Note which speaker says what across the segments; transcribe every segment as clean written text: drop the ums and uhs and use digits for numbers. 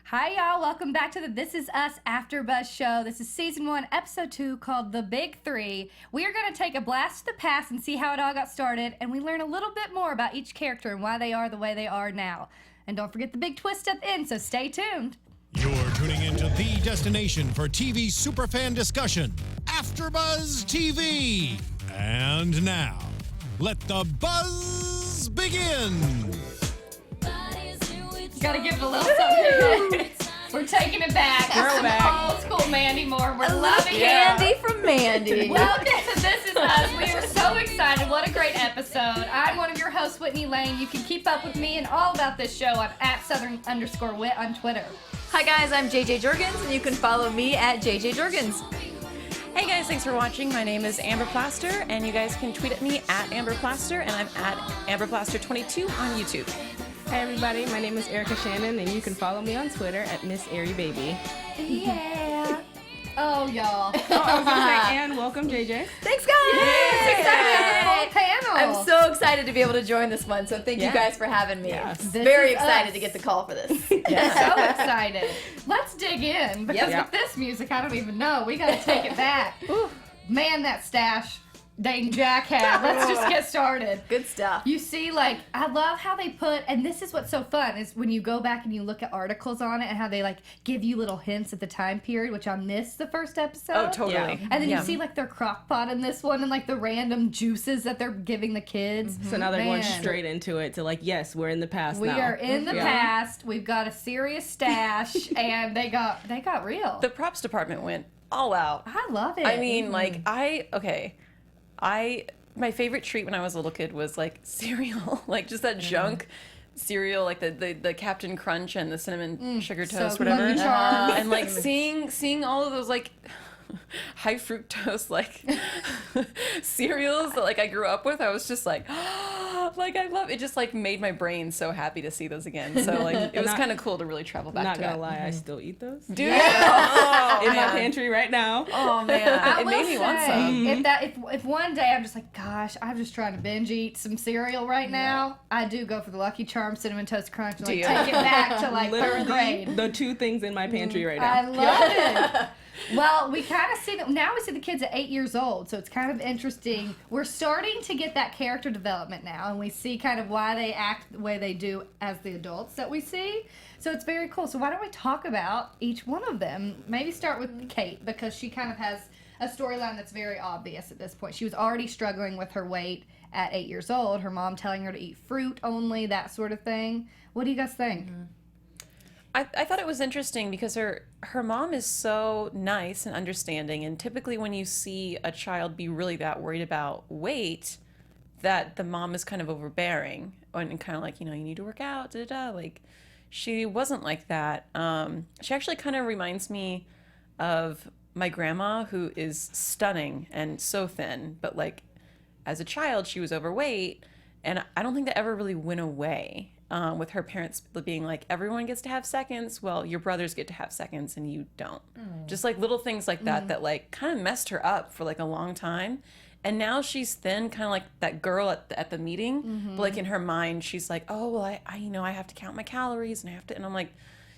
Speaker 1: Hi, y'all. Welcome back to the This Is Us AfterBuzz show. This is Season 1, Episode 2, called The Big Three. We are going to take a blast to the past and see how it all got started, and we learn a little bit more about each character and why they are the way they are now. And don't forget the big twist at the end, so stay tuned.
Speaker 2: You're tuning into the destination for TV superfan discussion, AfterBuzz TV. And now, let the buzz begin.
Speaker 1: Gotta give it a little something. We're taking it back.
Speaker 3: Girl back.
Speaker 1: Old school Mandy Moore. We're loving
Speaker 4: Candy from Mandy.
Speaker 1: Welcome to This Is Us. We are so excited. What a great episode. I'm one of your hosts, Whitney Lane. You can keep up with me and all about this show on @Southern_Wit on Twitter.
Speaker 4: Hi guys, I'm JJ Jurgens, and you can follow me at JJ Jurgens.
Speaker 3: Hey guys, thanks for watching. My name is Amber Plaster, and you guys can tweet at me at Amber Plaster, and I'm at AmberPlaster22 on YouTube.
Speaker 5: Hey everybody, my name is Shannon, and you can follow me on Twitter at Miss Airy Baby.
Speaker 1: Yeah. Oh, y'all.
Speaker 5: I was gonna say, and welcome JJ.
Speaker 4: Thanks guys!
Speaker 1: Yes, excited to have a full panel.
Speaker 4: I'm so excited to be able to join this one, so thank you guys for having me.
Speaker 5: Yes.
Speaker 4: Very excited to get the call for this.
Speaker 1: So excited. Let's dig in, because with this music, I don't even know. We gotta take it back. Man, that stash Dane Jack had. Let's just get started.
Speaker 4: Good stuff.
Speaker 1: You see, like, I love how they put, and this is what's so fun, is when you go back and you look at articles on it and how they, like, give you little hints at the time period, which I missed the first episode.
Speaker 3: Oh, totally.
Speaker 5: Yeah.
Speaker 1: And then you see, like, their crock pot in this one and, like, the random juices that they're giving the kids.
Speaker 5: So now they're going
Speaker 1: Man.
Speaker 5: straight into it to like, yes, we're in the past
Speaker 1: We
Speaker 5: now.
Speaker 1: are in the past. We've got a serious stash, and they got real.
Speaker 3: The props department went all out.
Speaker 1: I love it.
Speaker 3: I mean, my favorite treat when I was a little kid was like cereal, like just that junk cereal, like the Captain Crunch and the cinnamon sugar toast, whatever.
Speaker 1: Lucky Charms.
Speaker 3: And like seeing all of those like high fructose like cereals that like I grew up with, I was just like, like I love it. Just like made my brain so happy to see those again. So like it was kind of cool to really travel back
Speaker 5: Not
Speaker 3: to
Speaker 5: gonna
Speaker 3: that.
Speaker 5: lie, I still eat those.
Speaker 3: Dude,
Speaker 5: In my pantry right now.
Speaker 3: oh man,
Speaker 1: I
Speaker 3: it
Speaker 1: will
Speaker 3: made me want
Speaker 1: say,
Speaker 3: some.
Speaker 1: if one day I'm just like, gosh, I'm just trying to binge eat some cereal right now, I do go for the Lucky Charms Cinnamon Toast Crunch and like
Speaker 3: you?
Speaker 1: take it back to like
Speaker 5: Literally
Speaker 1: third grade.
Speaker 5: the two things in my pantry right
Speaker 1: I
Speaker 5: now.
Speaker 1: love it. Well, we kind of see that now. We see the kids at 8 years old, so it's kind of interesting. We're starting to get that character development now, and we see kind of why they act the way they do as the adults that we see. So it's very cool. So why don't we talk about each one of them? Maybe start with Kate, because she kind of has a storyline that's very obvious at this point. She was already struggling with her weight at 8 years old. Her mom telling her to eat fruit only, that sort of thing. What do you guys think?
Speaker 3: I thought it was interesting because her mom is so nice and understanding, and typically when you see a child be really that worried about weight, that the mom is kind of overbearing and kind of like, you need to work out, like she wasn't like that. She actually kind of reminds me of my grandma, who is stunning and so thin, but like as a child she was overweight, and I don't think that ever really went away. With her parents being like, everyone gets to have seconds, well, your brothers get to have seconds and you don't. Just like little things like that that like kind of messed her up for like a long time. And now she's thin, kind of like that girl at the meeting. But like in her mind, she's like, oh, well, I have to count my calories, and I have to, and I'm like,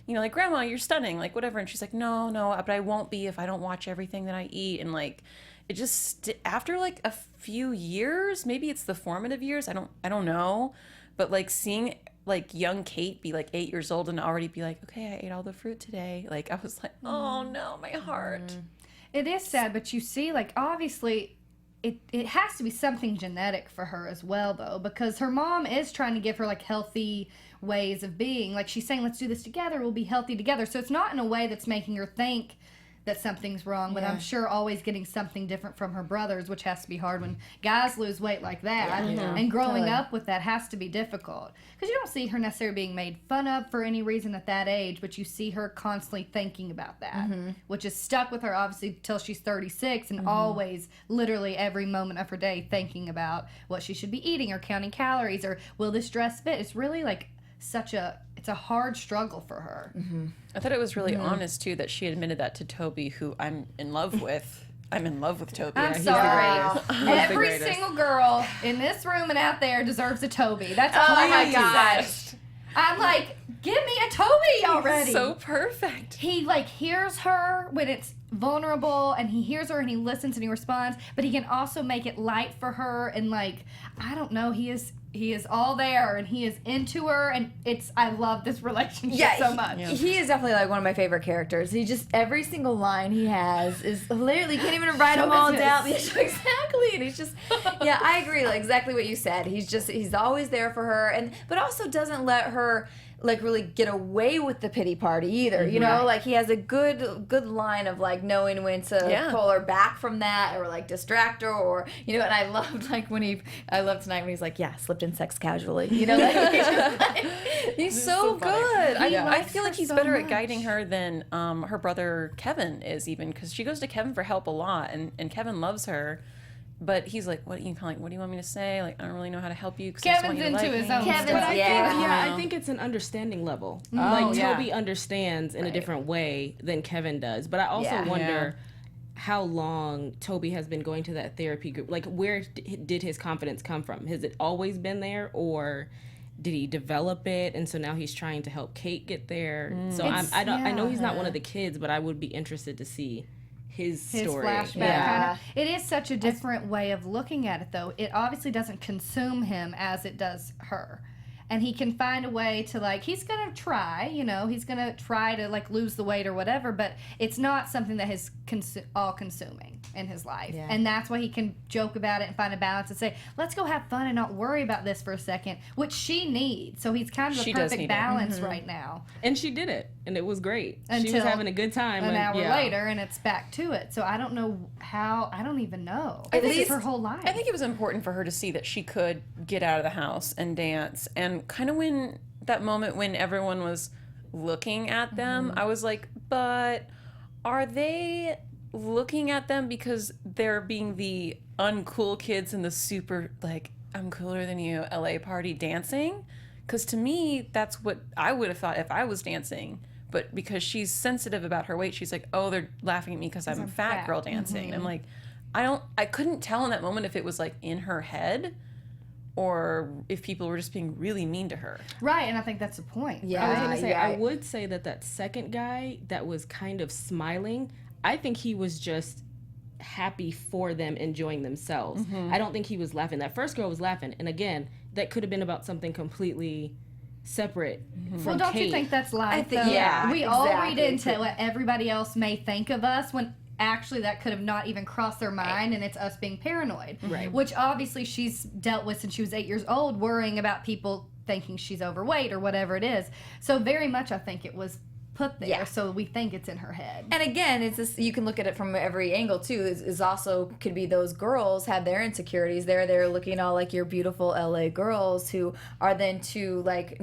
Speaker 3: like, Grandma, you're stunning, like whatever. And she's like, no, but I won't be if I don't watch everything that I eat. And like, it just, after like a few years, maybe it's the formative years, I don't know. But like seeing like young Kate be like 8 years old and already be like, okay, I ate all the fruit today. Like I was like, oh no, my heart.
Speaker 1: It is sad, but you see, like, obviously it has to be something genetic for her as well, though, because her mom is trying to give her like healthy ways of being. Like, she's saying, let's do this together, we'll be healthy together. So it's not in a way that's making her think that something's wrong, but I'm sure always getting something different from her brothers, which has to be hard when guys lose weight like that. And growing up with that has to be difficult. Because you don't see her necessarily being made fun of for any reason at that age, but you see her constantly thinking about that, which is stuck with her, obviously, till she's 36, and always, literally every moment of her day, thinking about what she should be eating or counting calories or will this dress fit. It's really like it's a hard struggle for her.
Speaker 3: I thought it was really honest too that she admitted that to Toby, who I'm in love with. I'm in love with Toby.
Speaker 1: I'm
Speaker 3: He's
Speaker 1: sorry.
Speaker 3: the
Speaker 1: Every
Speaker 3: greatest.
Speaker 1: single girl in this room and out there deserves a Toby. That's all
Speaker 4: Oh
Speaker 1: I
Speaker 4: my
Speaker 1: have to say.
Speaker 4: gosh.
Speaker 1: I'm like, give me a Toby already.
Speaker 3: So perfect.
Speaker 1: He like hears her when it's vulnerable, and he hears her and he listens and he responds, but he can also make it light for her, and like, I don't know, he is all there and he is into her, and I love this relationship so much.
Speaker 4: He is definitely like one of my favorite characters. He just, every single line he has is hilarious. You can't even write them all down. Exactly. And he's just, yeah, I agree. Like exactly what you said. He's always there for her, but also doesn't let her like really get away with the pity party either, you know? Like he has a good line of like knowing when to pull her back from that, or like distract her, or and I loved like I love tonight when he's like, slipped in sex casually, like
Speaker 3: he's so good. I feel like he's better
Speaker 1: much.
Speaker 3: at guiding her than her brother Kevin is, even, because she goes to Kevin for help a lot, and Kevin loves her. But he's like, what do you want me to say? Like, I don't really know how to help you.
Speaker 1: Kevin's into his own stuff.
Speaker 5: But I think it's an understanding level. Toby understands in a different way than Kevin does. But I also wonder how long Toby has been going to that therapy group. Like, where did his confidence come from? Has it always been there, or did he develop it, and so now he's trying to help Kate get there? So I know he's not one of the kids, but I would be interested to see his story.
Speaker 1: Flashback kind of. It is such a different way of looking at it, though. It obviously doesn't consume him as it does her. And he can find a way to, like, he's going to try, he's going to try to, like, lose the weight or whatever, but it's not something that is all-consuming in his life. Yeah. And that's why he can joke about it and find a balance and say, let's go have fun and not worry about this for a second, which she needs. So he's kind of the perfect balance right now.
Speaker 5: And she did it, and it was great. She was having a good time.
Speaker 1: An hour later, and it's back to it. So I don't know how, I don't even know. This is her whole life.
Speaker 3: I think it was important for her to see that she could get out of the house and dance, and kind of when that moment when everyone was looking at them, I was like, but are they looking at them because they're being the uncool kids in the super, like, I'm cooler than you LA party dancing? Because to me, that's what I would have thought if I was dancing. But because she's sensitive about her weight, she's like, oh, they're laughing at me because I'm a fat girl dancing. And I'm like, I couldn't tell in that moment if it was like in her head, or if people were just being really mean to her.
Speaker 1: Right, and I think that's the point.
Speaker 5: Yeah, I was going to say, I would say that second guy that was kind of smiling, I think he was just happy for them enjoying themselves. I don't think he was laughing. That first girl was laughing, and again, that could have been about something completely separate from
Speaker 1: Well, don't
Speaker 5: Kate.
Speaker 1: You think that's life,
Speaker 4: I think,
Speaker 1: though? We all read into what everybody else may think of us when actually that could have not even crossed their mind, and it's us being paranoid.
Speaker 5: Right.
Speaker 1: Which obviously she's dealt with since she was 8 years old, worrying about people thinking she's overweight or whatever it is. So very much I think it was put there so we think it's in her head.
Speaker 4: And again, it's this, you can look at it from every angle too. Is also could be those girls have their insecurities. They're looking all like your beautiful LA girls who are then too like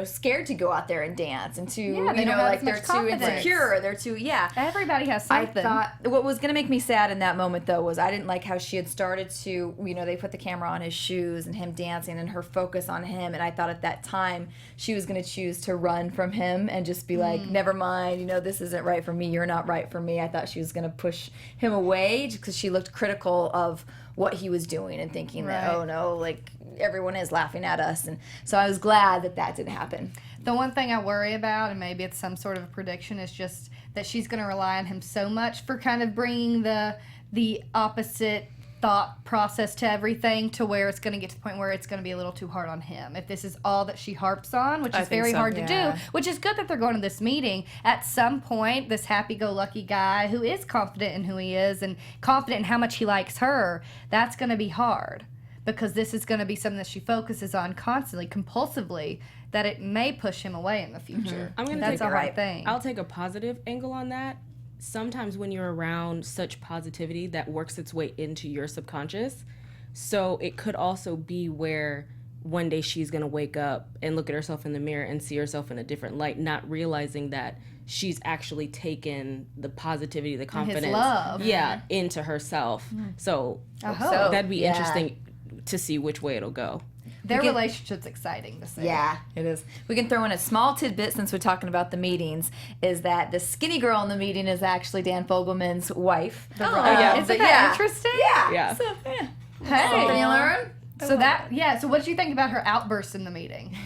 Speaker 4: scared to go out there and dance, and to like they're too insecure, they're too
Speaker 1: everybody has something.
Speaker 4: I thought what was gonna make me sad in that moment though was I didn't like how she had started to they put the camera on his shoes and him dancing and her focus on him, and I thought at that time she was gonna choose to run from him and just be like, never mind, this isn't right for me, you're not right for me. I thought she was gonna push him away because she looked critical of what he was doing and thinking that, oh no, like everyone is laughing at us. And so I was glad that didn't happen.
Speaker 1: The one thing I worry about, and maybe it's some sort of a prediction, is just that she's going to rely on him so much for kind of bringing the opposite thought process to everything, to where it's going to get to the point where it's going to be a little too hard on him. If this is all that she harps on, which is very hard to do, which is good that they're going to this meeting. At some point, this happy-go-lucky guy who is confident in who he is and confident in how much he likes her, that's going to be hard. Because this is going to be something that she focuses on constantly, compulsively, that it may push him away in the future.
Speaker 5: I'm going to
Speaker 1: That's a hard thing.
Speaker 5: I'll take a positive angle on that. Sometimes when you're around such positivity, that works its way into your subconscious. So it could also be where one day she's going to wake up and look at herself in the mirror and see herself in a different light, not realizing that she's actually taken the positivity, the confidence,
Speaker 1: his love.
Speaker 5: Into herself. So
Speaker 1: So
Speaker 5: that'd be interesting to see which way it'll go.
Speaker 1: Their relationship's exciting to see.
Speaker 4: Yeah, it is. We can throw in a small tidbit since we're talking about the meetings, is that the skinny girl in the meeting is actually Dan Fogelman's wife.
Speaker 1: Isn't that interesting?
Speaker 4: Yeah. So,
Speaker 1: Hey.
Speaker 4: Something you learn?
Speaker 1: So what did you think about her outburst in the meeting?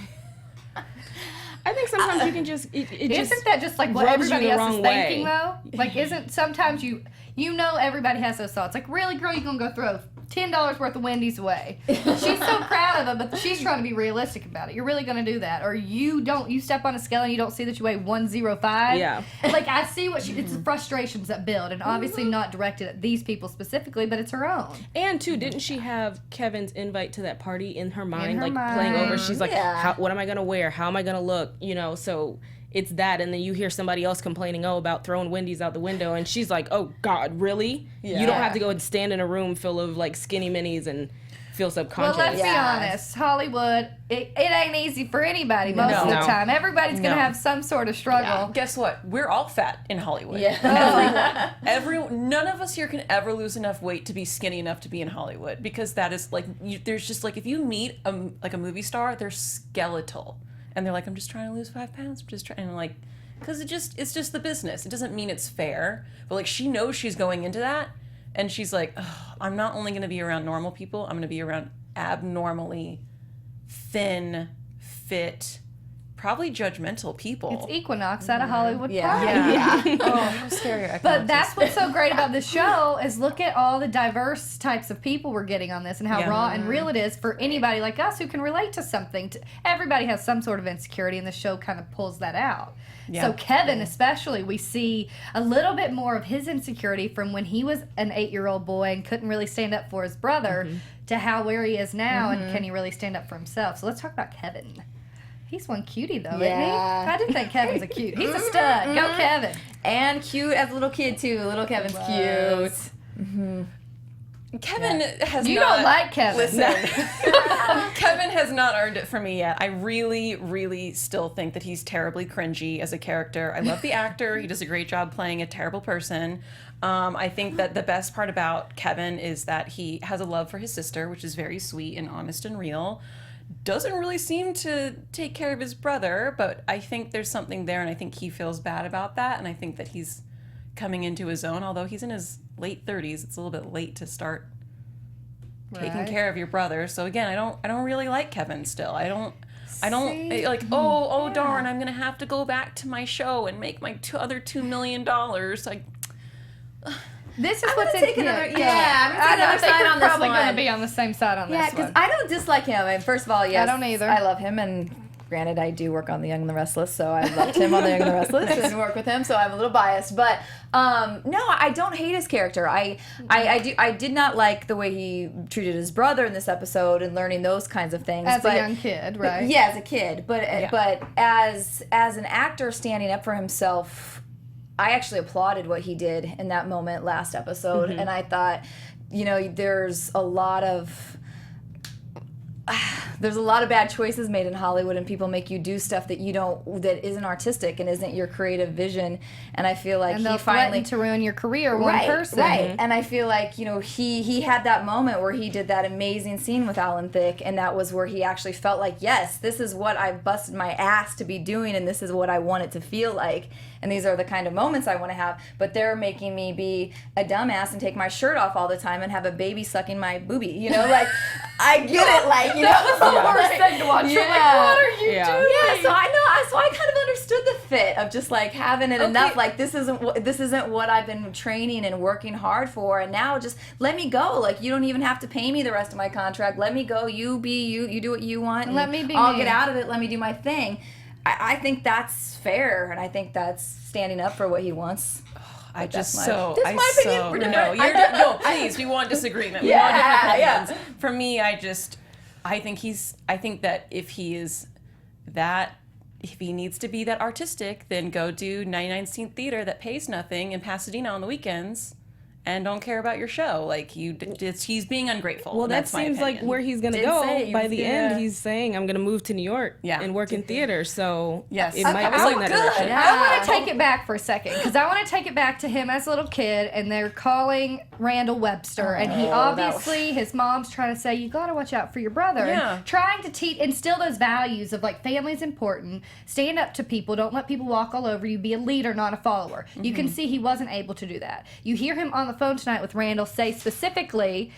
Speaker 5: I think sometimes you can just
Speaker 1: Isn't that just like what
Speaker 5: rubs you
Speaker 1: everybody
Speaker 5: the
Speaker 1: else
Speaker 5: wrong
Speaker 1: is
Speaker 5: way.
Speaker 1: thinking though? Like, isn't sometimes you know everybody has those thoughts. Like, really, girl, you gonna go throw $10 worth of Wendy's away? She's so proud of it, but she's trying to be realistic about it. You're really gonna do that, or you step on a scale and you don't see that you weigh 105.
Speaker 5: Yeah.
Speaker 1: Like, I see what it's the frustrations that build, and obviously not directed at these people specifically, but it's her own.
Speaker 5: And too, didn't she have Kevin's invite to that party in her mind,
Speaker 1: her
Speaker 5: like playing over?
Speaker 1: mind.
Speaker 5: She's like, what am I gonna wear? How am I gonna look? You know, so it's that, and then you hear somebody else complaining, about throwing Wendy's out the window, and she's like, oh God, really?
Speaker 4: Yeah.
Speaker 5: You don't have to go and stand in a room full of like skinny minis and feel subconscious.
Speaker 1: Well, let's be honest. Hollywood, it ain't easy for anybody most of the time. Everybody's going to have some sort of struggle.
Speaker 3: Guess what? We're all fat in Hollywood.
Speaker 4: Yeah.
Speaker 3: None of us here can ever lose enough weight to be skinny enough to be in Hollywood, because that is like, there's just like, if you meet a movie star, they're skeletal. And they're like, I'm just trying to lose 5 pounds. I'm just trying, and I'm like, because it's just the business. It doesn't mean it's fair. But like, she knows she's going into that, and she's like, I'm not only going to be around normal people, I'm going to be around abnormally thin, fit, probably judgmental people.
Speaker 1: It's Equinox at a Hollywood party.
Speaker 3: Yeah. Oh, how scary.
Speaker 1: But that's what's so great about this show is look at all the diverse types of people we're getting on this and how raw and real it is for anybody like us who can relate to something. Everybody has some sort of insecurity, and the show kind of pulls that out. Yeah. So Kevin especially, we see a little bit more of his insecurity from when he was an 8-year-old boy and couldn't really stand up for his brother to where he is now, and can he really stand up for himself. So let's talk about Kevin. He's one cutie, though, isn't he? I do think Kevin's a cute. He's a stud. Go, Kevin.
Speaker 4: And cute as a little kid, too. Little Kevin's cute.
Speaker 3: Kevin has
Speaker 1: You
Speaker 3: not...
Speaker 1: don't like Kevin.
Speaker 3: Listen, Kevin has not earned it for me yet. I really, really still think that he's terribly cringy as a character. I love the actor. He does a great job playing a terrible person. I think that the best part about Kevin is that he has a love for his sister, which is very sweet and honest and real. Doesn't really seem to take care of his brother, but I think there's something there, and I think he feels bad about that, and I think that he's coming into his own. Although he's in his late 30s, it's a little bit late to start taking care of your brother. So again, I don't really like Kevin still. I don't like, darn, I'm gonna have to go back to my show and make my other $2 million. Like,
Speaker 1: this is what's
Speaker 4: take another. I'm gonna take another side on this one.
Speaker 1: Probably going to be on the same side on this one.
Speaker 4: Yeah, because I don't dislike him. And first of all, yes,
Speaker 1: I don't either.
Speaker 4: I love him, and granted, I do work on The Young and the Restless, so I loved him on The Young and the Restless and work with him, so I'm a little biased. But no, I don't hate his character. I did not like the way he treated his brother in this episode and learning those kinds of things.
Speaker 1: As a young kid, right?
Speaker 4: Yeah, as a kid. But as an actor standing up for himself, I actually applauded what he did in that moment last episode, and I thought, there's a lot of bad choices made in Hollywood, and people make you do stuff that that isn't artistic and isn't your creative vision. And I feel like
Speaker 1: he finally to ruin your career, one person.
Speaker 4: Right. And I feel like, he had that moment where he did that amazing scene with Alan Thicke, and that was where he actually felt like, yes, this is what I busted my ass to be doing, and this is what I want it to feel like. And these are the kind of moments I want to have, but they're making me be a dumbass and take my shirt off all the time and have a baby sucking my boobie, like, I get it, like,
Speaker 1: that was the worst thing to watch. You're like, what are you doing?
Speaker 4: Yeah, so I know, so I kind of understood the fit of just like having it enough, like, this isn't what I've been training and working hard for, and now just let me go, like, you don't even have to pay me the rest of my contract, let me go, you be you do what you want, and
Speaker 1: let me be
Speaker 4: I'll get out of it, let me do my thing. I think that's fair, and I think that's standing up for what he wants.
Speaker 3: I just
Speaker 4: my
Speaker 3: opinion.
Speaker 4: We're
Speaker 3: No, please. We want disagreement. We want different opinions. For me, I think that if he needs to be that artistic, then go do 99 Cent Theater that pays nothing in Pasadena on the weekends, and don't care about your show. Like, he's being ungrateful.
Speaker 5: Well, that seems like where he's going to go. By the end, he's saying, I'm going to move to New York and work in theater. So it might go in that direction.
Speaker 1: I want to take it back for a second, because I want to take it back to him as a little kid, and they're calling Randall Webster, and he obviously, his mom's trying to say, you got to watch out for your brother. And trying to instill those values of, like, family's important, stand up to people, don't let people walk all over you, be a leader, not a follower. You can see he wasn't able to do that. You hear him on the phone tonight with Randall say specifically,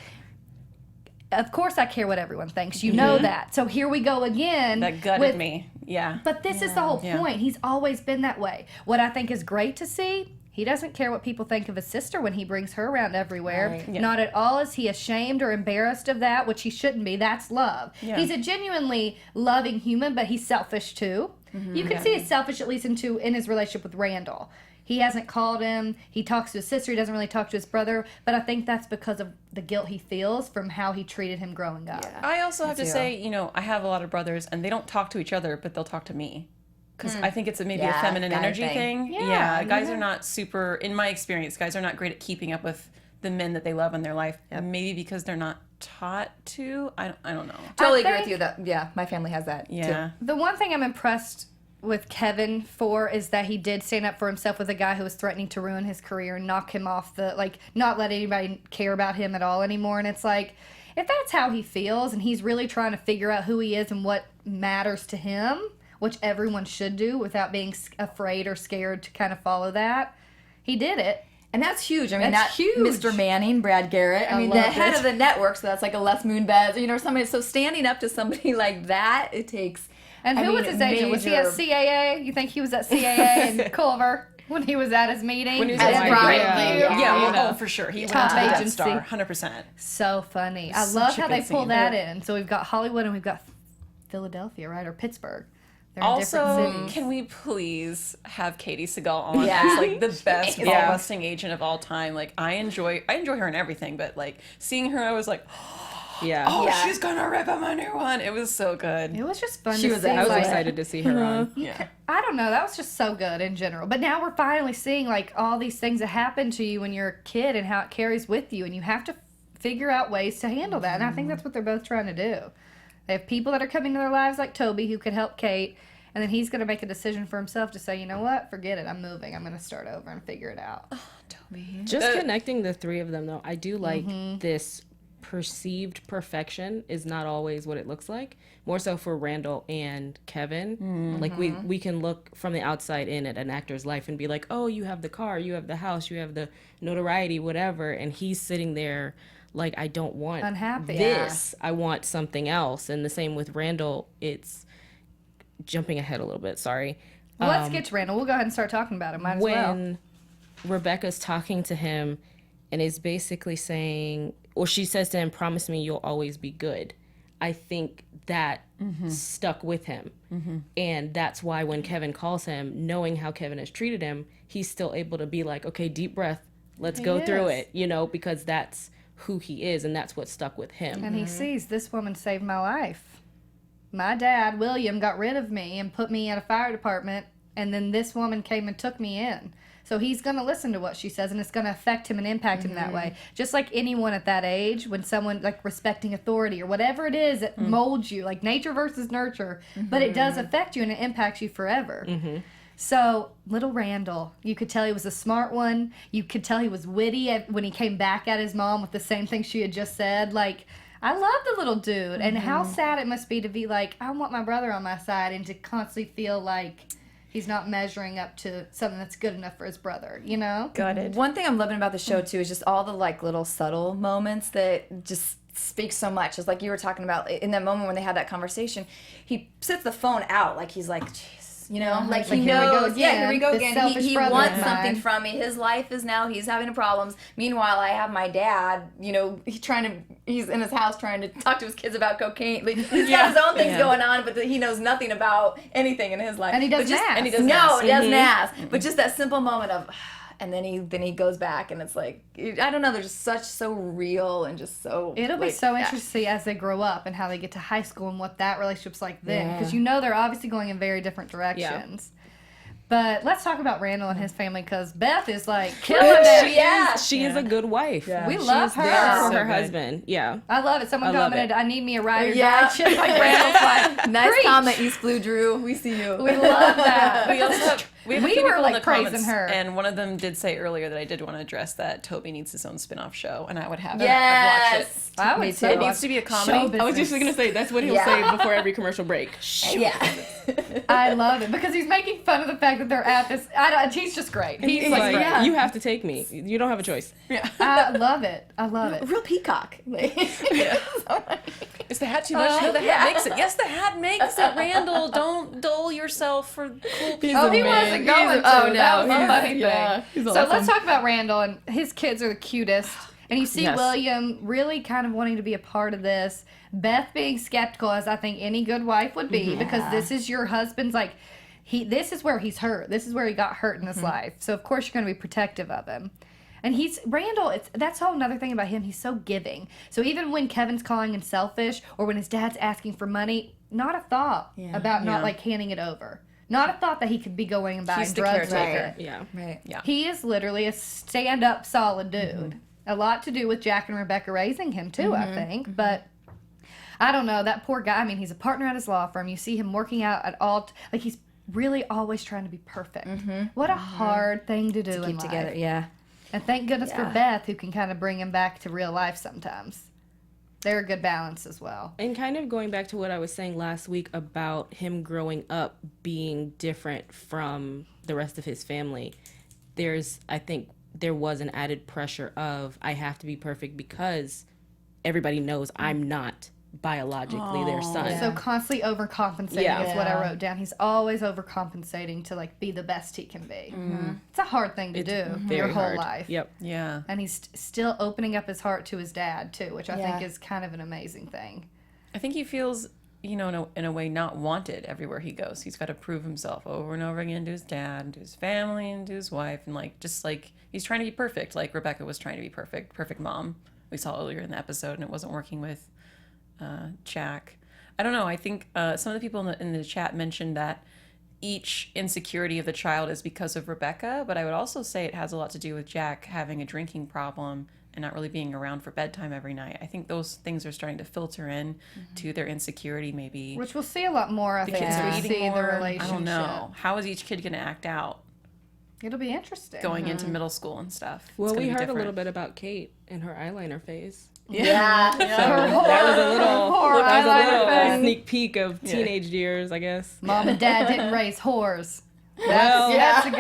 Speaker 1: of course I care what everyone thinks. You know that. So here we go again.
Speaker 3: That gutted me. Yeah.
Speaker 1: But this is the whole point. He's always been that way. What I think is great to see, he doesn't care what people think of his sister when he brings her around everywhere.
Speaker 4: Right.
Speaker 3: Yeah.
Speaker 1: Not at all is he ashamed or embarrassed of that, which he shouldn't be. That's love.
Speaker 3: Yeah.
Speaker 1: He's a genuinely loving human, but he's selfish too. You can see he's selfish, at least in his relationship with Randall. He hasn't called him. He talks to his sister. He doesn't really talk to his brother. But I think that's because of the guilt he feels from how he treated him growing up.
Speaker 4: Yeah.
Speaker 3: I also have to say, you know, I have a lot of brothers, and they don't talk to each other, but they'll talk to me. Because I think it's maybe a feminine
Speaker 4: guy
Speaker 3: energy thing.
Speaker 1: Yeah,
Speaker 3: Guys are not super, in my experience, guys are not great at keeping up with the men that they love in their life. Maybe because they're not taught to. I don't know.
Speaker 4: Totally agree with you. That my family has that
Speaker 3: Yeah.
Speaker 4: too.
Speaker 1: The one thing I'm impressed with Kevin for is that he did stand up for himself with a guy who was threatening to ruin his career and knock him off not let anybody care about him at all anymore. And it's like, if that's how he feels and he's really trying to figure out who he is and what matters to him, which everyone should do without being afraid or scared to kind of follow that, he did it.
Speaker 4: And that's huge. I mean,
Speaker 1: That's huge.
Speaker 4: Mr. Manning, Brad Garrett. I mean, the
Speaker 1: love
Speaker 4: head
Speaker 1: it.
Speaker 4: of the network, so that's like a Les Moonves, or somebody. So standing up to somebody like that, it takes.
Speaker 1: And who was his agent? Was he at CAA? You think he was at CAA in Culver when he was at his meeting?
Speaker 5: When he was
Speaker 4: As
Speaker 5: at
Speaker 4: Brian.
Speaker 3: Yeah, for sure. He went
Speaker 1: Top
Speaker 3: to that
Speaker 1: agency.
Speaker 3: star, 100%.
Speaker 1: So funny. I
Speaker 3: Such
Speaker 1: love
Speaker 3: a
Speaker 1: how they
Speaker 3: good
Speaker 1: pull
Speaker 3: scene.
Speaker 1: that in. So we've got Hollywood and we've got Philadelphia, right? Or Pittsburgh. They're in different
Speaker 3: Also,
Speaker 1: cities.
Speaker 3: can we please have Katey Sagal on
Speaker 4: Yeah.
Speaker 3: as like the best
Speaker 4: Yeah.
Speaker 3: ball busting agent of all time? Like I enjoy her in everything, but like seeing her, I was like,
Speaker 5: Yeah.
Speaker 3: oh,
Speaker 4: Yeah.
Speaker 3: she's gonna rip him a new one. It was so good.
Speaker 1: It was just fun
Speaker 4: She
Speaker 1: to
Speaker 4: was
Speaker 1: see.
Speaker 5: I was
Speaker 1: like-
Speaker 5: excited to see her on.
Speaker 3: Yeah.
Speaker 1: I don't know. That was just so good in general. But now we're finally seeing like all these things that happen to you when you're a kid and how it carries with you, and you have to figure out ways to handle that. And I think that's what they're both trying to do. They have people that are coming into their lives like Toby who could help Kate, and then he's going to make a decision for himself to say, you know what, forget it. I'm moving. I'm going to start over and figure it out.
Speaker 5: Just connecting the three of them, though, I do like this perceived perfection is not always what it looks like. More so for Randall and Kevin. Like, we can look from the outside in at an actor's life and be like, oh, you have the car, you have the house, you have the notoriety, whatever. And he's sitting there like, I don't want
Speaker 1: Unhappy.
Speaker 5: this. I want something else. And the same with Randall. It's jumping ahead a little bit, sorry.
Speaker 1: Well, let's get to Randall. We'll go ahead and start talking about it. Might as well.
Speaker 5: When Rebecca's talking to him and is basically saying, or she says to him, promise me you'll always be good. I think that stuck with him. And that's why when Kevin calls him, knowing how Kevin has treated him, he's still able to be like, okay, deep breath, let's go through
Speaker 1: is.
Speaker 5: it, because that's who he is and that's what stuck with him.
Speaker 1: And he sees this woman saved my life. My dad, William, got rid of me and put me in a fire department, and then this woman came and took me in. So he's going to listen to what she says, and it's going to affect him and impact him that way. Just like anyone at that age, when someone, like respecting authority or whatever it is that molds you, like nature versus nurture, but it does affect you and it impacts you forever. So, little Randall, you could tell he was a smart one. You could tell he was witty when he came back at his mom with the same thing she had just said. Like, I love the little dude. And how sad it must be to be like, I want my brother on my side, and to constantly feel like he's not measuring up to something that's good enough for his brother,
Speaker 3: Gutted.
Speaker 4: One thing I'm loving about the show too is just all the like little subtle moments that just speak so much. It's like you were talking about in that moment when they had that conversation. He sets the phone out like he's like, jeez, like he
Speaker 1: Like, here we go
Speaker 4: knows.
Speaker 1: again.
Speaker 4: Yeah, here we go
Speaker 1: This
Speaker 4: again.
Speaker 1: selfish
Speaker 4: He
Speaker 1: brother
Speaker 4: wants
Speaker 1: of
Speaker 4: something
Speaker 1: mine.
Speaker 4: from me. His life is now he's having problems. Meanwhile, I have my dad. He's in his house trying to talk to his kids about cocaine. Like, he's got his own things going on, but he knows nothing about anything in his life.
Speaker 1: And he doesn't
Speaker 4: But just-
Speaker 1: ask.
Speaker 3: And he doesn't
Speaker 4: No,
Speaker 3: ask.
Speaker 4: he doesn't ask. But just that simple moment of, and then he goes back, and it's like, I don't know. They're just so real and just so.
Speaker 1: It'll be
Speaker 4: like,
Speaker 1: so
Speaker 4: yeah.
Speaker 1: interesting to see as they grow up and how they get to high school and what that relationship's like then. Because they're obviously going in very different directions. But let's talk about Randall and his family, because Beth is like killing it.
Speaker 4: Yeah.
Speaker 5: She is a good wife.
Speaker 1: We love her.
Speaker 5: There for
Speaker 3: So
Speaker 5: her
Speaker 3: good.
Speaker 5: husband. Yeah.
Speaker 1: I love it. Someone
Speaker 5: I love
Speaker 1: commented,
Speaker 5: it.
Speaker 1: I need me a ride or
Speaker 4: Yeah.
Speaker 1: die chick like Randall's like,
Speaker 4: Nice
Speaker 1: preach.
Speaker 4: comment, East Blue Drew. We see you.
Speaker 1: We love that.
Speaker 3: We also have, we have a
Speaker 1: We
Speaker 3: few
Speaker 1: were,
Speaker 3: people
Speaker 1: like,
Speaker 3: in the
Speaker 1: praising
Speaker 3: comments,
Speaker 1: her.
Speaker 3: and one of them did say earlier that I did want to address that Toby needs his own spin-off show, and I would have it. I'd watch it.
Speaker 4: Yes.
Speaker 1: I would
Speaker 4: Me
Speaker 1: say
Speaker 3: It needs to be a comedy.
Speaker 5: I was just going to say, that's what he'll
Speaker 4: Yeah.
Speaker 5: say before every commercial break.
Speaker 4: Yeah.
Speaker 1: I love it because he's making fun of the fact that they're at this. He's just great. He's
Speaker 5: He's
Speaker 1: like,
Speaker 5: like,
Speaker 1: yeah.
Speaker 5: you have to take me. You don't have a choice.
Speaker 1: I love it. I love it.
Speaker 4: Real peacock.
Speaker 3: It's Is the hat too much? No, the hat makes it. Yes, the hat makes it, Randall. Don't dull yourself for cool people.
Speaker 1: Oh, he wasn't going to. That was a funny thing.
Speaker 5: He's
Speaker 1: So
Speaker 5: awesome.
Speaker 1: let's talk about Randall, and his kids are the cutest. And you see
Speaker 5: Yes.
Speaker 1: William really kind of wanting to be a part of this. Beth being skeptical, as I think any good wife would be, because this is your husband's, like, this is where he's hurt. This is where he got hurt in his life. So, of course, you're going to be protective of him. And Randall, that's a whole another thing about him. He's so giving. So even when Kevin's calling him selfish, or when his dad's asking for money, not a thought about not, like, handing it over. Not a thought that he could be going and buying
Speaker 3: He's the
Speaker 1: drugs.
Speaker 3: caretaker.
Speaker 5: Yeah.
Speaker 4: Right.
Speaker 3: Yeah.
Speaker 1: He is literally a stand-up, solid dude. A lot to do with Jack and Rebecca raising him, too, I think. But I don't know. That poor guy, I mean, he's a partner at his law firm. You see him working out at all. Like, he's really always trying to be perfect. What a hard thing to do in
Speaker 4: Keep
Speaker 1: life.
Speaker 4: together. Yeah.
Speaker 1: And thank goodness for Beth, who can kind of bring him back to real life sometimes. They're a good balance as well.
Speaker 5: And kind of going back to what I was saying last week about him growing up being different from the rest of his family, I think there was an added pressure of, I have to be perfect because everybody knows I'm not biologically their son.
Speaker 1: So constantly overcompensating is what I wrote down. He's always overcompensating to, like, be the best he can be. It's a hard thing to do your whole life.
Speaker 5: Yep.
Speaker 3: Yeah.
Speaker 1: And he's still opening up his heart to his dad, too, which I think is kind of an amazing thing.
Speaker 3: I think he feels, in a way, not wanted everywhere he goes. He's got to prove himself over and over again to his dad, and to his family, and to his wife, and, like, just, like, he's trying to be perfect, like Rebecca was trying to be perfect mom. We saw earlier in the episode, and it wasn't working with Jack. I don't know. I think some of the people in the chat mentioned that each insecurity of the child is because of Rebecca, but I would also say it has a lot to do with Jack having a drinking problem and not really being around for bedtime every night. I think those things are starting to filter in to their insecurity, maybe.
Speaker 1: Which we'll see a lot more, I
Speaker 3: The
Speaker 1: think,
Speaker 3: kids are
Speaker 1: as we
Speaker 3: eating
Speaker 1: see
Speaker 3: more.
Speaker 1: the relationship.
Speaker 3: I don't know. How is each kid going to act out
Speaker 1: It'll be interesting.
Speaker 3: going into middle school and stuff?
Speaker 5: Well,
Speaker 3: It's gonna
Speaker 5: we
Speaker 3: be
Speaker 5: heard
Speaker 3: different.
Speaker 5: a little bit about Kate and her eyeliner phase.
Speaker 4: Yeah.
Speaker 5: That was a little,
Speaker 1: Horror
Speaker 5: that was a
Speaker 1: eyeliner
Speaker 5: little
Speaker 1: thing.
Speaker 5: sneak peek of teenage years, I guess.
Speaker 1: Mom and Dad didn't raise whores.
Speaker 5: Well,
Speaker 1: That's a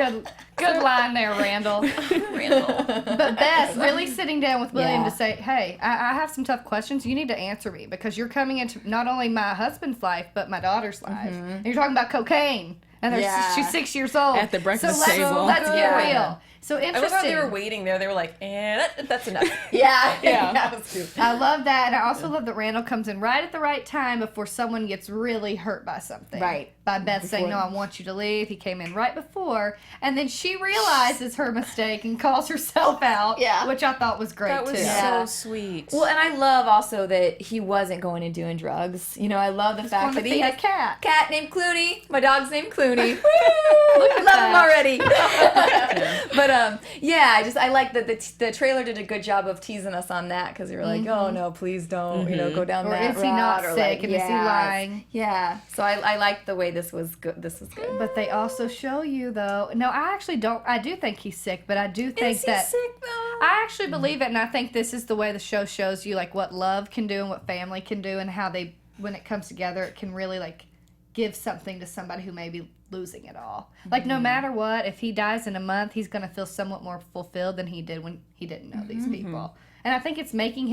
Speaker 1: good line there, Randall. But Beth really sitting down with William to say, hey, I have some tough questions. You need to answer me because you're coming into not only my husband's life, but my daughter's life. And you're talking about cocaine. And she's 6 years old.
Speaker 5: At the breakfast
Speaker 1: so
Speaker 5: table.
Speaker 1: Let's get real. So
Speaker 3: I love
Speaker 1: interesting.
Speaker 3: how they were waiting there. They were like, that's enough.
Speaker 4: Yeah.
Speaker 5: Yeah.
Speaker 4: That's cute.
Speaker 1: I love that. And I also love that Randall comes in right at the right time before someone gets really hurt by something.
Speaker 4: Right.
Speaker 1: By Beth saying, no, I want you to leave. He came in right before. And then she realizes her mistake and calls herself out.
Speaker 4: Yeah.
Speaker 1: Which I thought was great,
Speaker 3: That was
Speaker 1: too.
Speaker 4: Yeah.
Speaker 3: so sweet.
Speaker 4: Well, and I love also that he wasn't going and doing drugs. I love the fact that he
Speaker 1: a
Speaker 4: has
Speaker 1: cat.
Speaker 4: cat named Clooney. My dog's named Clooney. Woo! Love him already. But I like that the trailer did a good job of teasing us on that because we were like, oh no, please don't, go down
Speaker 1: Or
Speaker 4: that
Speaker 1: is he not
Speaker 4: route, or
Speaker 1: sick and is he lying?
Speaker 4: Yeah. So I liked the way this was good. This was good.
Speaker 1: But they also show you, though. No, I actually don't. I do think he's sick, but I do think
Speaker 4: Is he
Speaker 1: that.
Speaker 4: sick though?
Speaker 1: I actually believe it, and I think this is the way the show shows you, like, what love can do and what family can do, and how they, when it comes together, it can really, like, give something to somebody who may be losing it all. Like, no matter what, if he dies in a month, he's going to feel somewhat more fulfilled than he did when he didn't know these people. And I think it's giving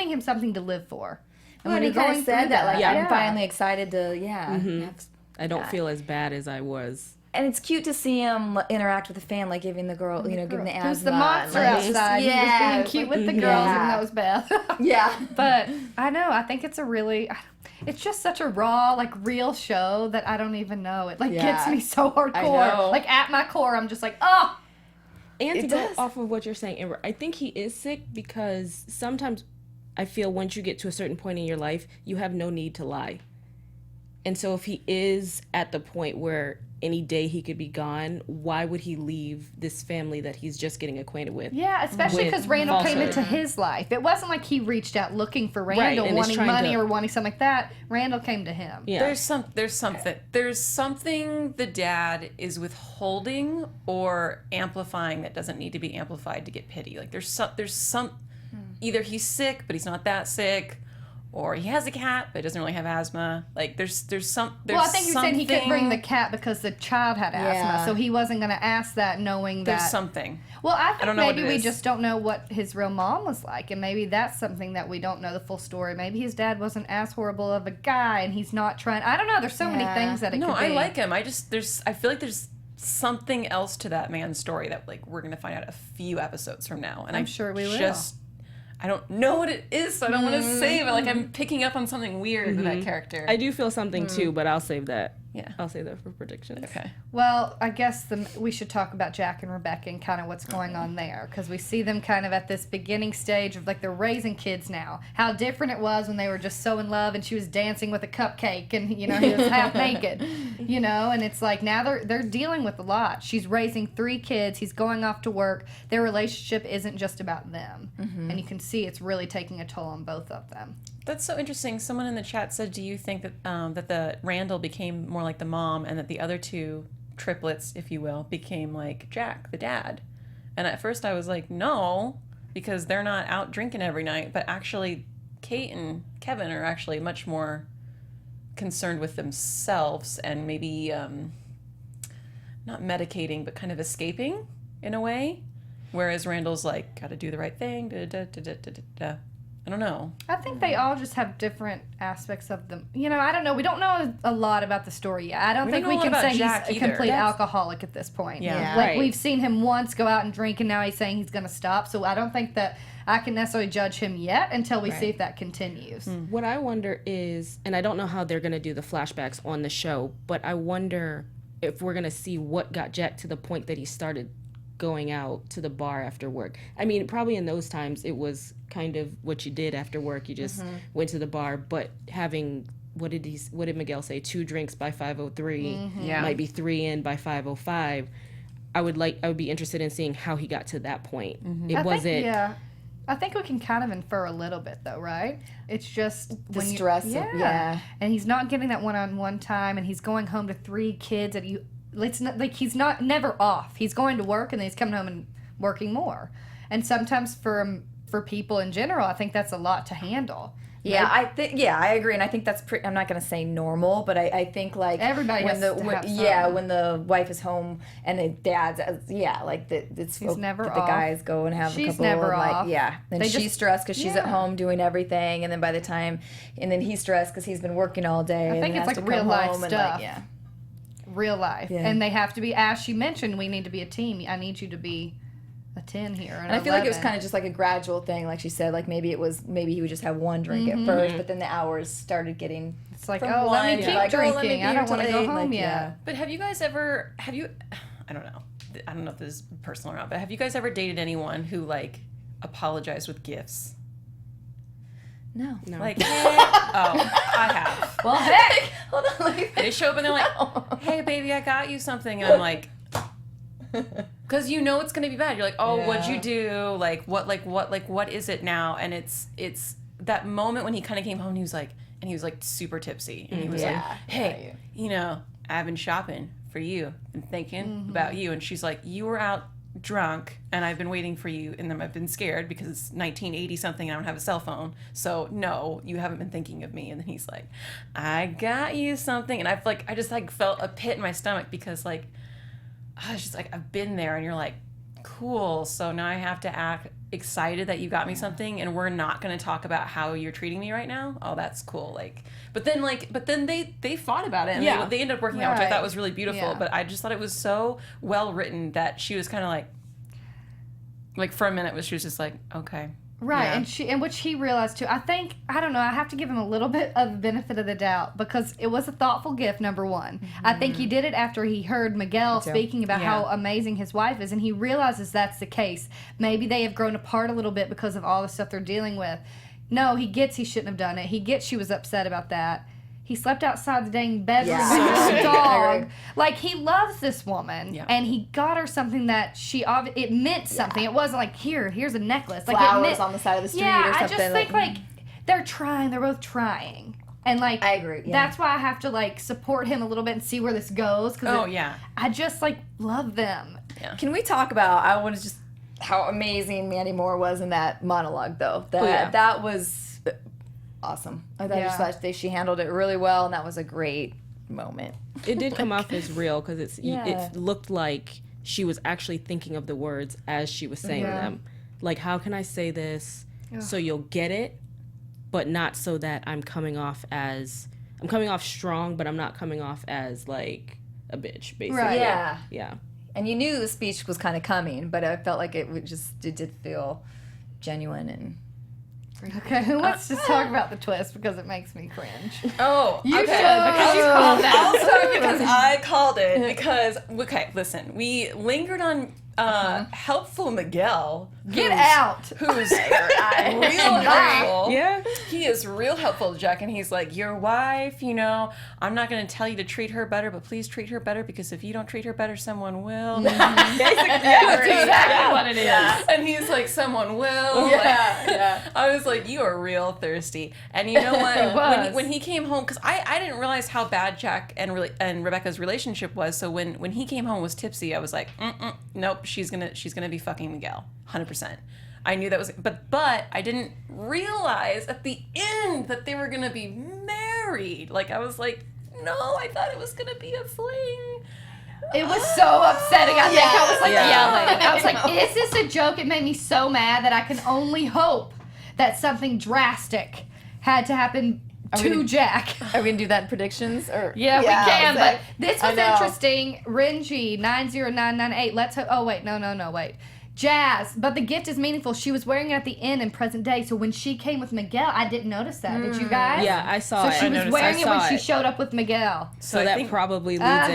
Speaker 1: him something to live for. And
Speaker 4: When he
Speaker 1: you're
Speaker 4: kind
Speaker 1: going
Speaker 4: of said
Speaker 1: through
Speaker 4: that, like,
Speaker 1: yeah.
Speaker 4: I'm finally excited to, have
Speaker 5: I don't feel as bad as I was.
Speaker 4: and it's cute to see him interact with the fan, like giving the girl, giving the asthma.
Speaker 1: Who's the monster
Speaker 4: like,
Speaker 1: outside?
Speaker 4: Yeah,
Speaker 1: He was being
Speaker 4: it's
Speaker 1: cute
Speaker 4: like-
Speaker 1: with the girls,
Speaker 4: yeah.
Speaker 1: even though it was Beth.
Speaker 4: Yeah.
Speaker 1: But I know, I think it's a really, it's just such a raw, like, real show that I don't even know. It, like, gets me so
Speaker 4: I
Speaker 1: hardcore.
Speaker 4: know.
Speaker 1: Like, at my core, I'm just like, oh!
Speaker 5: And to
Speaker 4: It
Speaker 5: go
Speaker 4: does.
Speaker 5: off of what you're saying, Amber, I think he is sick because sometimes I feel once you get to a certain point in your life, you have no need to lie. And so if he is at the point where any day he could be gone, why would he leave this family that he's just getting acquainted with?
Speaker 1: Yeah, especially
Speaker 5: With
Speaker 1: because Randall came
Speaker 5: falsehood.
Speaker 1: into his life. It wasn't like he reached out looking for Randall,
Speaker 5: and is
Speaker 1: wanting
Speaker 5: trying
Speaker 1: money
Speaker 5: to-
Speaker 1: or wanting something like that. Randall came to him.
Speaker 5: Yeah.
Speaker 3: There's something the dad is withholding or amplifying that doesn't need to be amplified to get pity. Like there's some either he's sick but he's not that sick, or he has a cat but doesn't really have asthma. Like there's
Speaker 1: well, I think you're saying he couldn't bring the cat because the child had asthma, so he wasn't going to ask that knowing that.
Speaker 3: There's something.
Speaker 1: Well, I think maybe we
Speaker 3: is.
Speaker 1: just don't know what his real mom was like, and maybe that's something that we don't know the full story. Maybe his dad wasn't as horrible of a guy, and he's not trying. I don't know. There's so many things that it could be.
Speaker 3: No, I like him. I feel like there's something else to that man's story that like we're gonna find out a few episodes from now, and
Speaker 1: I'm sure we will.
Speaker 3: I don't know what it is, so I don't want to say, but like I'm picking up on something weird with that character.
Speaker 5: I do feel something too, but I'll save that.
Speaker 3: Yeah.
Speaker 5: I'll save that for predictions.
Speaker 3: Okay.
Speaker 1: Well, I guess we should talk about Jack and Rebecca and kind of what's going on there, because we see them kind of at this beginning stage of like they're raising kids now. How different it was when they were just so in love and she was dancing with a cupcake and he was half naked, and it's like now they're dealing with a lot. She's raising 3 kids. He's going off to work. Their relationship isn't just about them, and you can see it's really taking a toll on both of them.
Speaker 3: That's so interesting. Someone in the chat said, "Do you think that that the Randall became more like the mom, and that the other 2 triplets, if you will, became like Jack, the dad?" And at first I was like, "No, because they're not out drinking every night." But actually, Kate and Kevin are actually much more concerned with themselves and maybe not medicating, but kind of escaping in a way. Whereas Randall's like, "Got to do the right thing." Da, da, da, da, da, da, da. I don't know.
Speaker 1: I think they all just have different aspects of them. I don't know. We don't know a lot about the story yet. I don't think we can say
Speaker 3: Jack
Speaker 1: he's a complete alcoholic at this point.
Speaker 3: Yeah.
Speaker 1: Like, we've seen him once go out and drink, and now he's saying he's going to stop. So I don't think that I can necessarily judge him yet until we see if that continues.
Speaker 5: What I wonder is, and I don't know how they're going to do the flashbacks on the show, but I wonder if we're going to see what got Jack to the point that he started going out to the bar after work. I mean, probably in those times it was kind of what you did after work. You just went to the bar, but having what did Miguel say? 2 drinks by 5:03, might be 3 in by 5:05. I would be interested in seeing how he got to that point.
Speaker 1: I think we can kind of infer a little bit though, right? It's just
Speaker 4: the stress.
Speaker 1: And he's not getting that one-on-one time, and he's going home to 3 kids that it's not like he's never off. He's going to work and then he's coming home and working more. And sometimes for people in general, I think that's a lot to handle.
Speaker 4: Yeah, I agree, and I think that's I'm not gonna say normal, but I think like
Speaker 1: everybody
Speaker 4: when when the wife is home and the dad's
Speaker 1: he's never
Speaker 4: the
Speaker 1: off.
Speaker 4: guys go and have
Speaker 1: she's
Speaker 4: a couple
Speaker 1: never
Speaker 4: of,
Speaker 1: off.
Speaker 4: Then she's stressed because she's at home doing everything, and then by the time he's stressed because he's been working all day.
Speaker 1: I think
Speaker 4: and
Speaker 1: it's
Speaker 4: has
Speaker 1: like
Speaker 4: to come
Speaker 1: real life
Speaker 4: home
Speaker 1: stuff.
Speaker 4: And
Speaker 1: real life, and they have to be. As she mentioned, we need to be a team. I need you to be a 10 here. And
Speaker 4: I feel like it was kind of just like a gradual thing, like she said. Like maybe he would just have 1 drink at first, but then the hours started getting.
Speaker 1: It's like, let me keep drinking. I don't want to go home yet.
Speaker 3: Yeah. But have you guys ever? I don't know if this is personal or not, but have you guys ever dated anyone who like apologized with gifts?
Speaker 4: No.
Speaker 3: Like, I have.
Speaker 4: Well, heck. Hold on.
Speaker 3: They show up and they're like, "Hey, baby, I got you something." And I'm like, because it's going to be bad. You're like, "Oh, what'd you do? Like, what is it now?" And it's that moment when he kind of came home and he was like super tipsy. And he was like, "Hey, I've been shopping for you and thinking about you." And she's like, "You were out drunk and I've been waiting for you, and then I've been scared because it's 1980 something and I don't have a cell phone, so no, you haven't been thinking of me." And then he's like, "I got you something," and I just felt a pit in my stomach because I was just like, I've been there, and you're like, cool, so now I have to act excited that you got me something, and we're not going to talk about how you're treating me right now. Oh, that's cool. But then they fought about it, and they ended up working out, which I thought was really beautiful. But I just thought it was so well written that she was kind of like for a minute she was just like, okay.
Speaker 1: Right, and which he realized too. I don't know, I have to give him a little bit of the benefit of the doubt because it was a thoughtful gift, number one. I think he did it after he heard Miguel speaking about how amazing his wife is, and he realizes that's the case. Maybe they have grown apart a little bit because of all the stuff they're dealing with. No, he gets he shouldn't have done it. He gets she was upset about that. He slept outside the dang bedroom with his dog. Like, he loves this woman, and he got her something that it meant something. It wasn't like, here's a necklace. Like,
Speaker 4: flowers on the side of the street or something.
Speaker 1: I just think, they're trying. They're both trying. And, I
Speaker 4: agree. Yeah.
Speaker 1: That's why I have to, support him a little bit and see where this goes. I just, love them.
Speaker 4: Yeah. Can we talk about, I want to just, how amazing Mandy Moore was in that monologue, though. That was... awesome. I thought she handled it really well, and that was a great moment.
Speaker 5: It did come off as real because
Speaker 4: Yeah.
Speaker 5: it looked like she was actually thinking of the words as she was saying them. Like, how can I say this so you'll get it, but not so that I'm coming off strong, but I'm not coming off as like a bitch, basically.
Speaker 1: Right.
Speaker 4: Yeah. And you knew the speech was kind of coming, but I felt like it did feel genuine and.
Speaker 1: Okay, who wants to talk about the twist because it makes me cringe?
Speaker 3: Oh,
Speaker 1: You
Speaker 3: okay.
Speaker 1: should because you called that.
Speaker 3: I'll start because I called it. Because, okay, listen, we lingered on helpful Miguel.
Speaker 1: Get out.
Speaker 3: Who's real helpful.
Speaker 5: Yeah.
Speaker 3: He is real helpful to Jack, and he's like, your wife, you know, I'm not going to tell you to treat her better, but please treat her better because if you don't treat her better, someone will. Basically,
Speaker 1: That's exactly what it is.
Speaker 3: Yeah. And he's like, someone will.
Speaker 4: Yeah.
Speaker 3: I was like, you are real thirsty. And you know what? When he came home, because I didn't realize how bad Jack and Rebecca's relationship was. So when he came home and was tipsy, I was like, nope, she's gonna be fucking Miguel, 100%. I knew that was, but I didn't realize at the end that they were gonna be married. Like I was like, no, I thought it was gonna be a fling.
Speaker 1: It was so upsetting. I think I was like
Speaker 3: Yeah.
Speaker 1: yelling. I was like, is this a joke? It made me so mad that I can only hope that something drastic had to happen to Jack.
Speaker 4: Are we gonna do that in predictions? Or
Speaker 1: Yeah, we can, but this
Speaker 4: I
Speaker 1: was
Speaker 4: know.
Speaker 1: interesting. Renji 90998. Let's hope. Oh wait, no, wait. Jazz, but the gift is meaningful. She was wearing it at the end in present day. So when she came with Miguel, I didn't notice that. Did you guys?
Speaker 5: Yeah, I saw
Speaker 1: So
Speaker 5: it.
Speaker 1: she was wearing it when she showed up with Miguel.
Speaker 5: So
Speaker 3: I
Speaker 5: that
Speaker 3: think-
Speaker 5: probably leads
Speaker 1: It
Speaker 5: into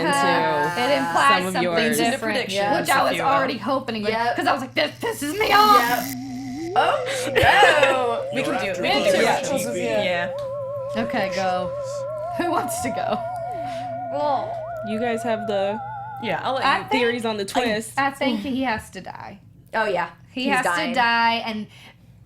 Speaker 1: implies
Speaker 5: some of
Speaker 1: something
Speaker 5: yours.
Speaker 1: different,
Speaker 3: Predictions,
Speaker 1: which I
Speaker 3: if
Speaker 1: was
Speaker 3: you will.
Speaker 1: already hoping
Speaker 4: Yep.
Speaker 1: because I was like, this pisses me off.
Speaker 4: Oh no!
Speaker 3: We can do it. We
Speaker 1: Into
Speaker 3: can do
Speaker 1: it.
Speaker 3: it. Yeah.
Speaker 1: Okay, go. Who wants to go?
Speaker 5: You guys have the
Speaker 3: Yeah, I'll let
Speaker 1: I
Speaker 3: you.
Speaker 1: think-
Speaker 5: theories on the twist.
Speaker 1: I think he has to die.
Speaker 4: Oh yeah,
Speaker 1: He has to die, and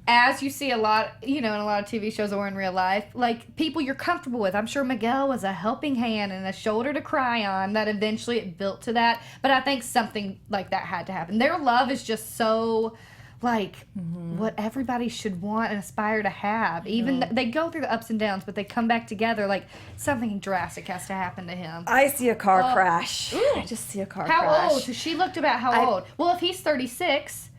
Speaker 1: as you see a lot, you know, in a lot of TV shows or in real life, like people you're comfortable with. I'm sure Miguel was a helping hand and a shoulder to cry on that eventually it built to that. But I think something like that had to happen. Their love is just so like what everybody should want and aspire to have. Even they go through the ups and downs, but they come back together. Like something drastic has to happen to him.
Speaker 4: I see a car crash. I just see a car
Speaker 1: How
Speaker 4: crash.
Speaker 1: old? She looked about how old. Well, if he's 36,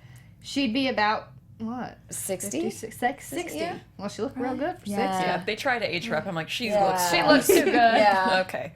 Speaker 1: she'd be about what?
Speaker 4: 60?
Speaker 1: 60? Yeah. Well, she looked real good for 60.
Speaker 3: Yeah, they try to age her up. I'm like, she
Speaker 4: Yeah.
Speaker 3: looks.
Speaker 1: She looks too good.
Speaker 4: Yeah.
Speaker 3: Okay.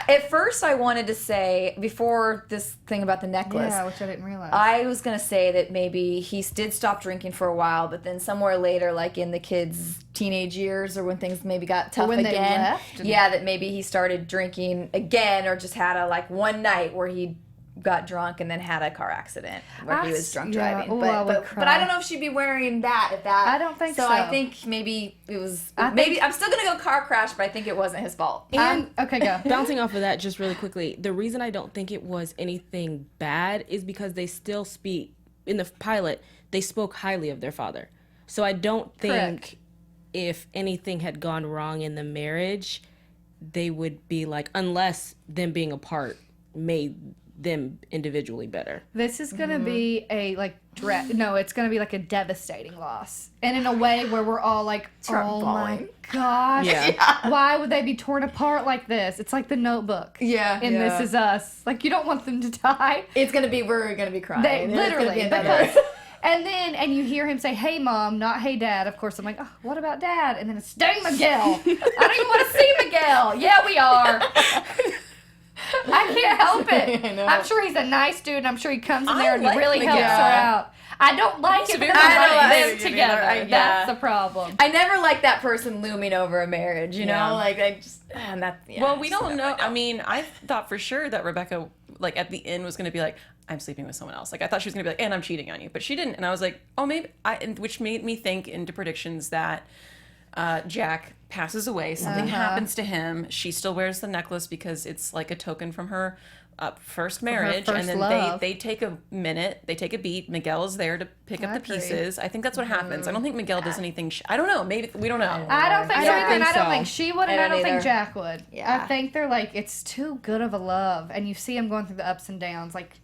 Speaker 4: At first, I wanted to say before this thing about the necklace.
Speaker 1: Yeah, which I didn't realize.
Speaker 4: I was gonna say that maybe he did stop drinking for a while, but then somewhere later, like in the kids' teenage years, or when things maybe got tough
Speaker 1: when they
Speaker 4: again,
Speaker 1: left and-
Speaker 4: that maybe he started drinking again, or just had a one night where he got drunk and then had a car accident where he was drunk
Speaker 1: yeah.
Speaker 4: driving.
Speaker 1: Oh, I would
Speaker 4: but I don't know if she'd be wearing that at that.
Speaker 1: I don't think so.
Speaker 4: I think maybe it was. I'm still gonna go car crash, but I think it wasn't his fault.
Speaker 1: Okay, go.
Speaker 5: Bouncing off of that just really quickly, the reason I don't think it was anything bad is because they still speak, in the pilot, they spoke highly of their father. So I don't think
Speaker 1: Correct.
Speaker 5: if anything had gone wrong in the marriage, they would be like, unless them being apart made them individually better.
Speaker 1: This is gonna be a it's gonna be like a devastating loss, and in a way where we're all like, oh my
Speaker 4: falling.
Speaker 1: gosh,
Speaker 5: Yeah.
Speaker 1: why would they be torn apart like this? It's like The Notebook.
Speaker 4: Yeah,
Speaker 1: And
Speaker 4: yeah.
Speaker 1: This Is Us. Like you don't want them to die.
Speaker 4: We're gonna be crying.
Speaker 1: They
Speaker 4: And it's gonna
Speaker 1: literally
Speaker 4: be another-
Speaker 1: because. And you hear him say, "Hey, Mom," not "Hey, Dad." Of course, I'm like, "Oh, what about Dad?" And then it's, "Dang, Miguel! I don't even want to see Miguel." Yeah, we are. I can't help it.
Speaker 4: I know.
Speaker 1: I'm sure he's a nice dude, and I'm sure he comes in there and
Speaker 3: like
Speaker 1: really helps her
Speaker 3: Miguel.
Speaker 1: out. I don't like it because
Speaker 3: I
Speaker 1: I
Speaker 3: don't
Speaker 1: like
Speaker 3: like
Speaker 1: them
Speaker 3: it
Speaker 1: together.
Speaker 3: either.
Speaker 1: That's the problem.
Speaker 4: I never liked that person looming over a marriage, you know?
Speaker 3: Yeah.
Speaker 4: Like, I just, and that, yeah,
Speaker 3: Well, we
Speaker 4: just
Speaker 3: don't
Speaker 4: never-
Speaker 3: know. I mean, I thought for sure that Rebecca, like at the end, was going to be like, "I'm sleeping with someone else." Like I thought she was going to be like, "And I'm cheating on you," but she didn't. And I was like, "Oh, maybe." Which made me think into predictions that Jack passes away. Something happens to him. She still wears the necklace because it's like a token from her first marriage,
Speaker 1: first
Speaker 3: and then
Speaker 1: love.
Speaker 3: they take a minute, they take a beat. Miguel is there to pick up
Speaker 1: I
Speaker 3: the
Speaker 1: agree.
Speaker 3: pieces. I think that's what happens. I don't think Miguel does anything. I don't know. Maybe we don't know.
Speaker 1: I don't think
Speaker 5: I
Speaker 1: so
Speaker 5: don't
Speaker 1: either, and
Speaker 5: think
Speaker 1: I don't
Speaker 5: so.
Speaker 1: think she would, and
Speaker 4: I
Speaker 1: I
Speaker 4: don't
Speaker 1: don't think
Speaker 4: either.
Speaker 1: Jack would.
Speaker 4: Yeah.
Speaker 1: I think they're like, it's too good of a love, and you see him going through the ups and downs. Like,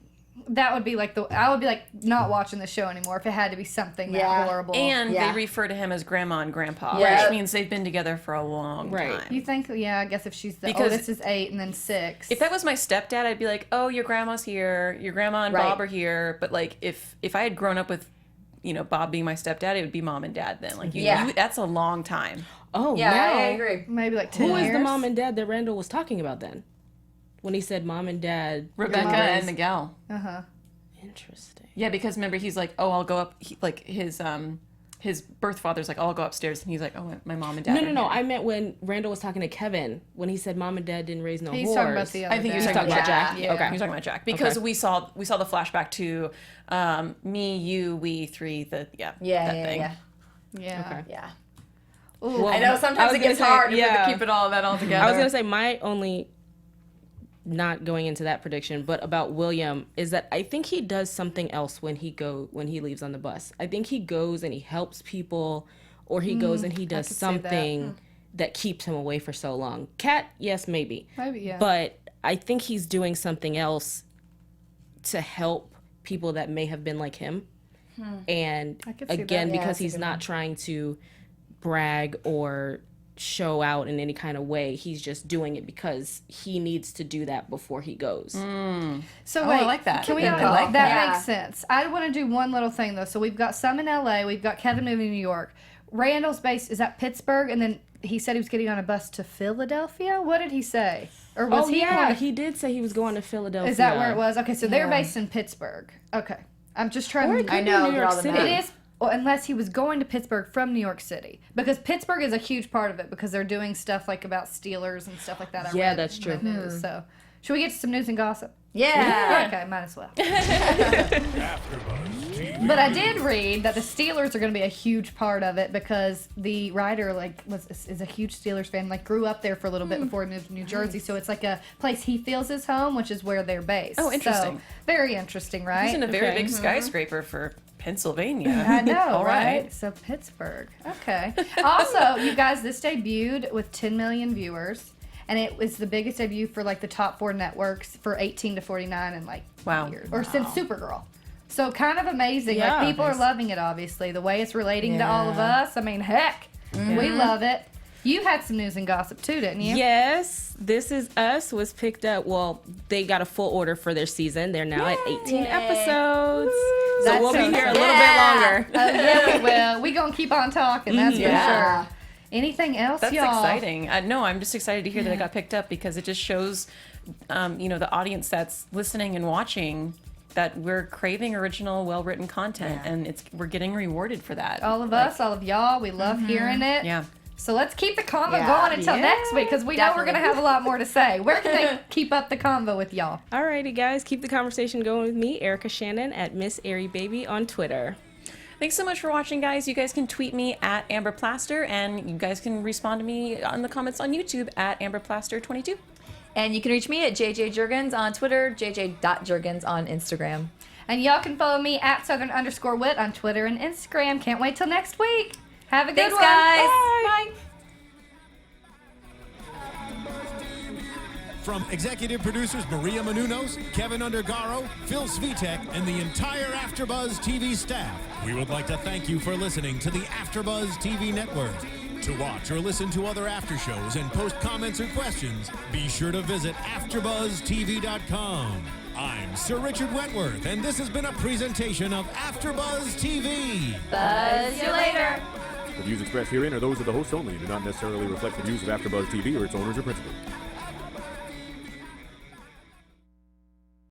Speaker 1: that would be like I would be like not watching the show anymore if it had to be something that horrible.
Speaker 3: And they refer to him as grandma and grandpa, which means they've been together for a long time.
Speaker 1: You think, I guess if she's the oldest is 8 and then 6.
Speaker 3: If that was my stepdad, I'd be like, oh, your grandma's here, your grandma and Bob are here. But like if I had grown up with, Bob being my stepdad, it would be mom and dad then. Like that's a long time.
Speaker 5: Oh,
Speaker 4: yeah,
Speaker 5: now,
Speaker 4: I agree.
Speaker 1: Maybe like 10 years.
Speaker 5: Who is the mom and dad that Randall was talking about then? When he said mom and dad,
Speaker 3: Rebecca and Miguel.
Speaker 5: Interesting.
Speaker 3: Yeah, because remember he's like, oh, I'll go up. His birth father's like, oh, I'll go upstairs, and he's like, oh, my mom and dad.
Speaker 5: No. I meant when Randall was talking to Kevin when he said mom and dad didn't raise no
Speaker 1: He's
Speaker 5: whores.
Speaker 1: talking about the other
Speaker 3: I think he was
Speaker 1: dad.
Speaker 3: talking about Jack.
Speaker 1: Yeah.
Speaker 3: Okay, he was talking about Jack because we saw the flashback to me, you, we three. That thing.
Speaker 1: Yeah.
Speaker 4: Yeah.
Speaker 1: Ooh.
Speaker 4: I know sometimes it gets hard to keep it all together.
Speaker 5: I was gonna say my only, not going into that prediction, but about William is that I think he does something else when he leaves on the bus. I think he goes and he helps people, or he goes and he does something that keeps him away for so long. Kat, yes, maybe.
Speaker 1: Maybe, yeah.
Speaker 5: But I think he's doing something else to help people that may have been like him. And again, because he's not trying to brag or show out in any kind of way, he's just doing it because he needs to do that before he goes.
Speaker 1: So wait,
Speaker 3: I like that.
Speaker 1: Can we that makes sense. I want to do one little thing though. So we've got some in LA, we've got Kevin moving to New York. Randall's base is at Pittsburgh, and then he said he was getting on a bus to Philadelphia. What did he say? Or was
Speaker 5: he did say he was going to Philadelphia.
Speaker 1: Is that where it was? Okay, so they're based in Pittsburgh. Okay. I'm just trying to
Speaker 4: I know,
Speaker 5: New York City.
Speaker 1: It is. Well, unless he was going to Pittsburgh from New York City. Because Pittsburgh is a huge part of it because they're doing stuff like about Steelers and stuff like that. I read
Speaker 5: that's true.
Speaker 1: in the news. So, should we get to some news and gossip?
Speaker 4: Yeah.
Speaker 1: Okay, might as well. But I did read that the Steelers are going to be a huge part of it because the writer is a huge Steelers fan. Grew up there for a little bit before he moved to New Jersey, so it's like a place he feels his home, which is where they're based.
Speaker 3: Oh, interesting.
Speaker 1: So, very interesting, right?
Speaker 3: He's in a very big skyscraper for Pennsylvania.
Speaker 1: I know,
Speaker 3: All
Speaker 1: right? So Pittsburgh. Okay. Also, you guys, this debuted with 10 million viewers. And it was the biggest debut for the top 4 networks for 18 to 49 in years. Or since Supergirl. So kind of amazing.
Speaker 5: Yeah.
Speaker 1: People are loving it, obviously. The way it's relating to all of us. I mean, heck, we love it. You had some news and gossip too, didn't you?
Speaker 5: Yes, This Is Us was picked up. Well, they got a full order for their season. They're now at 18 episodes. So we'll be here a little bit longer.
Speaker 1: Yeah, we will. We're going to keep on talking, that's for sure. Anything else,
Speaker 3: That's
Speaker 1: y'all?
Speaker 3: exciting. No, I'm just excited to hear that it got picked up because it just shows, the audience that's listening and watching that we're craving original, well-written content, and we're getting rewarded for that.
Speaker 1: All of us, all of y'all, we love hearing it.
Speaker 3: Yeah.
Speaker 1: So let's keep the convo going until next week because we know we're going to have a lot more to say. Where can they keep up the convo with y'all?
Speaker 5: Alrighty, guys. Keep the conversation going with me, Erica Shannon, at Miss Airy Baby on Twitter.
Speaker 3: Thanks so much for watching, guys. You guys can tweet me at Amber Plaster, and you guys can respond to me on the comments on YouTube at AmberPlaster22.
Speaker 4: And you can reach me at JJ Jurgens on Twitter, jj.jurgens on Instagram.
Speaker 1: And y'all can follow me at Southern_Wit on Twitter and Instagram. Can't wait till next week. Have a good one.
Speaker 4: Guys.
Speaker 1: Bye.
Speaker 2: From executive producers Maria Menounos, Kevin Undergaro, Phil Svitek, and the entire AfterBuzz TV staff, we would like to thank you for listening to the AfterBuzz TV network. To watch or listen to other after shows and post comments or questions, be sure to visit AfterBuzzTV.com. I'm Sir Richard Wentworth, and this has been a presentation of AfterBuzz TV.
Speaker 4: Buzz you later.
Speaker 6: The views expressed herein are those of the hosts only and do not necessarily reflect the views of AfterBuzz TV or its owners or principals.